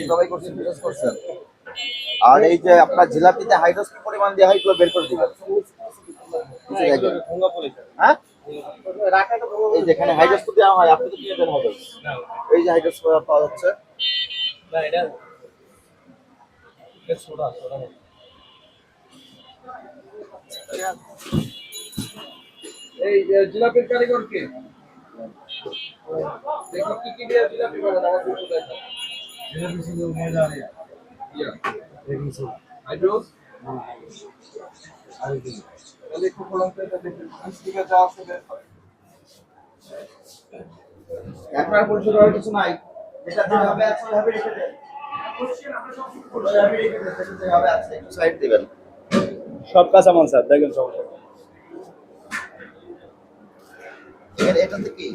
সবাই করছেন, বিশেষ করছেন। আর এই যে আপনার জিলাপিতে হাইড্রোস কি পরিমাণ দেওয়া হয় এগুলো বের করে দিবেন। হ্যাঁ, এই যেখানে হাইড্রোস দেওয়া হয় আপনি তো কিনে দেন হাইড্রোস। এই যে হাইড্রোস পাওয়া যাচ্ছে। এই জিলাপির কারিগর কে? দেখো কি কি দিয়ে জিলাপি বানান আমার একটু দেখাও। জিলাপি ছিল মেয়েরা ইয়া দেখি সব হাইড্রোস আর কি তাহলে একটু ফলনটা দেখুন মিষ্টিটা যা আছে বের হয়। একবার পরিষ্কার করার কিছু নাই, যেটা যেভাবে আছে ওইভাবে রেখে দেন। ওইভাবে রেখে দেন, যেভাবে আছে একটু সাইড দিবেন। সব কাঁচামাল স্যার, দেখেন সব এটাতে কি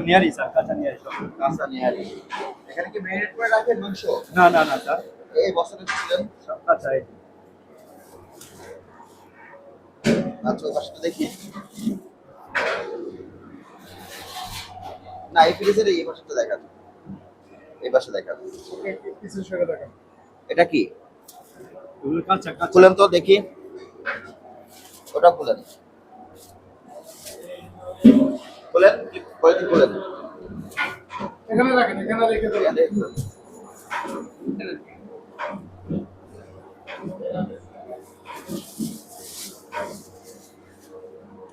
নিয়ারি স্যার, কাঁচা নিয়ারি সব। কাঁচা নিহারি। এখানে কি মেরিনেট করে রাখেন মাংস? না না না স্যার, এই বছরে ছিলেন। সব কাঁচা। আচ্ছা ওই পাশটা দেখি। না এই ফ্রিজের এই পাশটা দেখান, এই পাশে দেখান। এটা কি কাঁচা কাঁচা। খুলেন তো দেখি, ওটা খুলেন, খুলেন কোয়ালিটি খুলেন। এখানে রাখেন, এখানে রেখে দেবেন।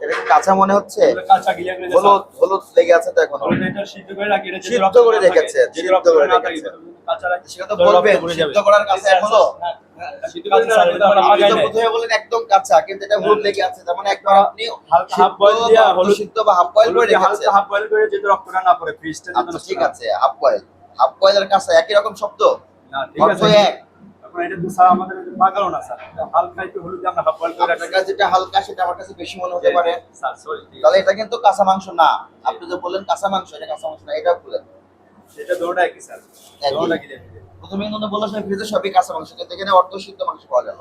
এটা কি কাঁচা মনে হচ্ছে? কাঁচা গিলে গেলে হলুদ হলুদ লেগে আছে তো এখনো। এটা সিদ্ধ করে রাখি, এটা সিদ্ধ করে রেখেছে, সিদ্ধ করে রেখেছে। কাঁচা রাখি সেটা তো বলবেন সিদ্ধ করার কাছে এখনো সিদ্ধ করে স্যার, এটা আমরা আপনি আগাই তো নাই। প্রথমে বলেন একদম কাঁচা, কিন্তু এটা হলুদ লেগে আছে। তার মানে একবার আপনি হালকা হাফ বয়েল দিয়া হলুদ সিদ্ধ বা হাফ বয়েল করে রেখেছেন। হালকা হাফ বয়েল করে যেটা রক্তটা না পড়ে ফ্রিজটা যেন আচ্ছা ঠিক আছে, হাফ বয়েল, হাফ বয়েলের কাঁচা একই রকম শব্দ? না ঠিক অর্থ আছে। এক। এখন এটা তো স্যার আমাদের পাগালো না স্যার, এটা হালকা একটু হলুদ দিয়ে আমরা হাফ বয়েল করে আপনার রাখছি কাছে যেটা হালকা সেটা আমার কাছে বেশি মনে হতে পারে। স্যার। সরি, তাহলে এটা কিন্তু কাঁচা মাংস না। আপনি যে বললেন কাঁচা মাংস, এটা কাঁচা মাংস না, এটাও বলেন এটা দুটোটা একই স্যার, একই। দুটোটা কি দেখি। প্রথমে কিন্তু বললাম ফ্রিজে সবই কাঁচা মাংস, কিন্তু এখানে অর্ধ সিদ্ধ মাংস পাওয়া গেল।